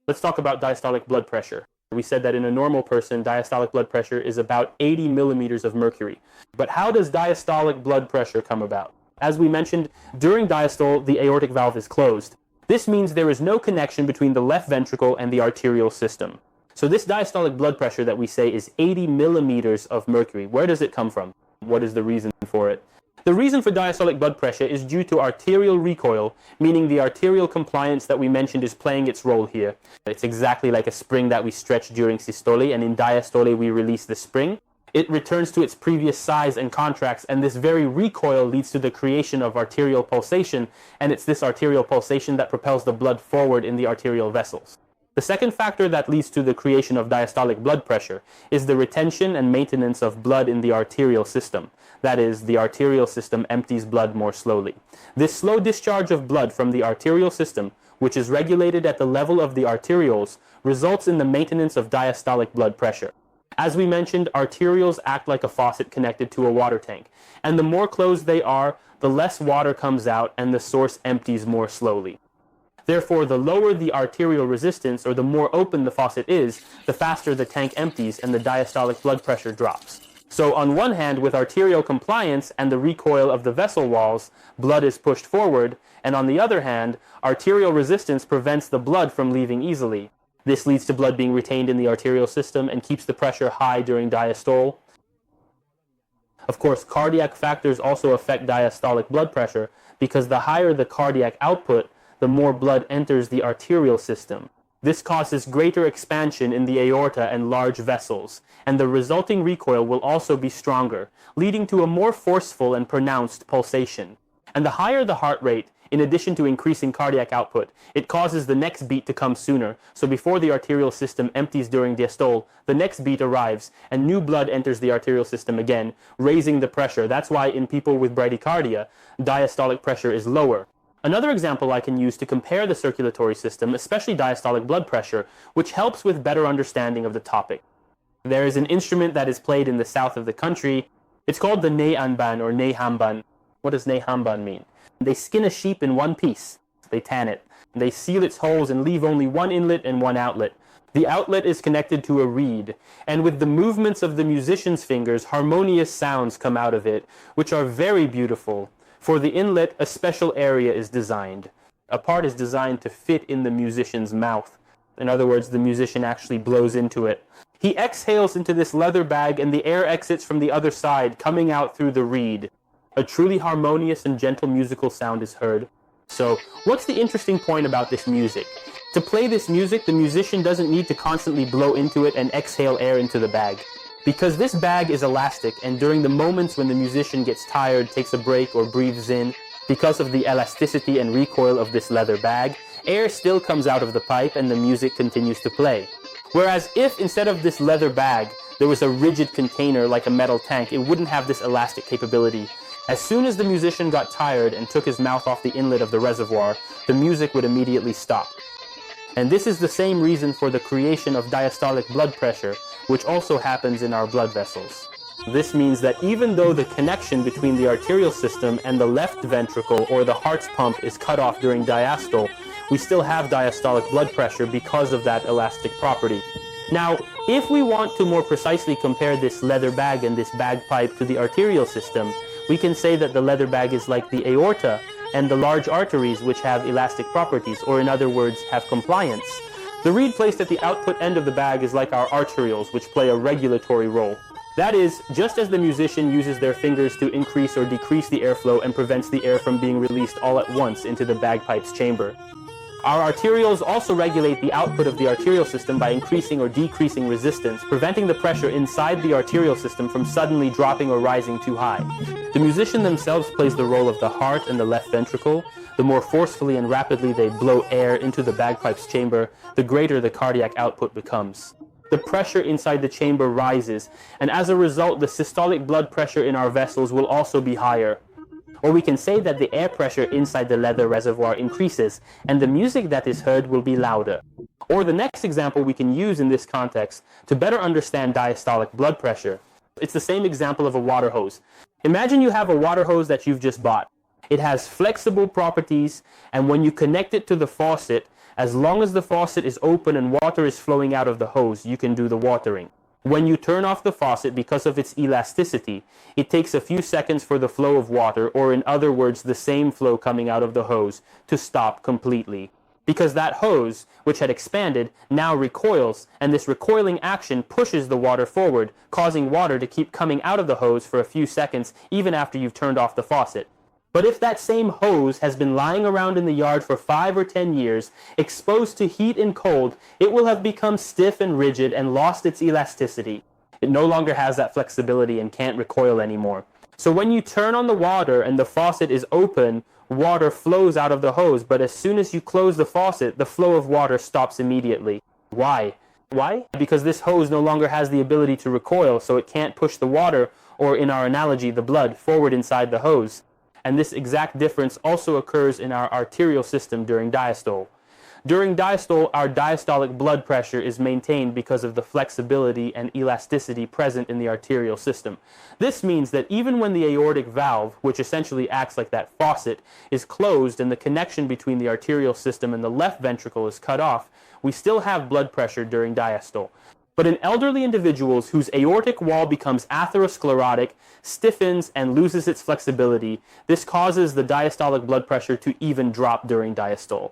Let's talk about diastolic blood pressure. We said that in a normal person, diastolic blood pressure is about 80 millimeters of mercury. But how does diastolic blood pressure come about? As we mentioned, during diastole, the aortic valve is closed. This means there is no connection between the left ventricle and the arterial system. So this diastolic blood pressure that we say is 80 millimeters of mercury. Where does it come from? What is the reason for it? The reason for diastolic blood pressure is due to arterial recoil, meaning the arterial compliance that we mentioned is playing its role here. It's exactly like a spring that we stretch during systole, and in diastole we release the spring. It returns to its previous size and contracts, and this very recoil leads to the creation of arterial pulsation, and it's this arterial pulsation that propels the blood forward in the arterial vessels. The second factor that leads to the creation of diastolic blood pressure is the retention and maintenance of blood in the arterial system. That is, the arterial system empties blood more slowly. This slow discharge of blood from the arterial system, which is regulated at the level of the arterioles, results in the maintenance of diastolic blood pressure. As we mentioned, arterioles act like a faucet connected to a water tank, and the more closed they are, the less water comes out and the source empties more slowly. Therefore, the lower the arterial resistance, or the more open the faucet is, the faster the tank empties and the diastolic blood pressure drops. So on one hand, with arterial compliance and the recoil of the vessel walls, blood is pushed forward, and on the other hand, arterial resistance prevents the blood from leaving easily. This leads to blood being retained in the arterial system and keeps the pressure high during diastole. Of course, cardiac factors also affect diastolic blood pressure because the higher the cardiac output, the more blood enters the arterial system. This causes greater expansion in the aorta and large vessels, and the resulting recoil will also be stronger, leading to a more forceful and pronounced pulsation. And the higher the heart rate, in addition to increasing cardiac output, it causes the next beat to come sooner. So before the arterial system empties during diastole, the next beat arrives and new blood enters the arterial system again, raising the pressure. That's why in people with bradycardia, diastolic pressure is lower. Another example I can use to compare the circulatory system, especially diastolic blood pressure, which helps with better understanding of the topic. There is an instrument that is played in the south of the country. It's called the neihamban or neihamban. What does neihamban mean? They skin a sheep in one piece. They tan it. They seal its holes and leave only one inlet and one outlet. The outlet is connected to a reed, and with the movements of the musician's fingers, harmonious sounds come out of it, which are very beautiful. For the inlet, a special area is designed. A part is designed to fit in the musician's mouth. In other words, the musician actually blows into it. He exhales into this leather bag and the air exits from the other side, coming out through the reed. A truly harmonious and gentle musical sound is heard. So, what's the interesting point about this music? To play this music, the musician doesn't need to constantly blow into it and exhale air into the bag. Because this bag is elastic, and during the moments when the musician gets tired, takes a break, or breathes in, because of the elasticity and recoil of this leather bag, air still comes out of the pipe and the music continues to play. Whereas if instead of this leather bag, there was a rigid container like a metal tank, it wouldn't have this elastic capability. As soon as the musician got tired and took his mouth off the inlet of the reservoir, the music would immediately stop. And this is the same reason for the creation of diastolic blood pressure, which also happens in our blood vessels. This means that even though the connection between the arterial system and the left ventricle or the heart's pump is cut off during diastole, we still have diastolic blood pressure because of that elastic property. Now, if we want to more precisely compare this leather bag and this bagpipe to the arterial system, we can say that the leather bag is like the aorta and the large arteries which have elastic properties, or in other words, have compliance. The reed placed at the output end of the bag is like our arterioles, which play a regulatory role. That is, just as the musician uses their fingers to increase or decrease the airflow and prevents the air from being released all at once into the bagpipe's chamber. Our arterioles also regulate the output of the arterial system by increasing or decreasing resistance, preventing the pressure inside the arterial system from suddenly dropping or rising too high. The musician themselves plays the role of the heart and the left ventricle. The more forcefully and rapidly they blow air into the bagpipe's chamber, the greater the cardiac output becomes. The pressure inside the chamber rises, and as a result, the systolic blood pressure in our vessels will also be higher. Or we can say that the air pressure inside the leather reservoir increases, and the music that is heard will be louder. Or the next example we can use in this context to better understand diastolic blood pressure. It's the same example of a water hose. Imagine you have a water hose that you've just bought. It has flexible properties, and when you connect it to the faucet, As long as the faucet is open and water is flowing out of the hose, you can do the watering. When you turn off the faucet, because of its elasticity, it takes a few seconds for the flow of water, or in other words, the same flow coming out of the hose, to stop completely. Because that hose, which had expanded, now recoils, and this recoiling action pushes the water forward, causing water to keep coming out of the hose for a few seconds, even after you've turned off the faucet. But if that same hose has been lying around in the yard for 5 or 10 years, exposed to heat and cold, it will have become stiff and rigid and lost its elasticity. It no longer has that flexibility and can't recoil anymore. So when you turn on the water and the faucet is open, water flows out of the hose, but as soon as you close the faucet, the flow of water stops immediately. Why? Why? Because this hose no longer has the ability to recoil, so it can't push the water, or in our analogy, the blood, forward inside the hose. And this exact difference also occurs in our arterial system during diastole. During diastole, our diastolic blood pressure is maintained because of the flexibility and elasticity present in the arterial system. This means that even when the aortic valve, which essentially acts like that faucet, is closed and the connection between the arterial system and the left ventricle is cut off, we still have blood pressure during diastole. But in elderly individuals whose aortic wall becomes atherosclerotic, stiffens, and loses its flexibility, this causes the diastolic blood pressure to even drop during diastole.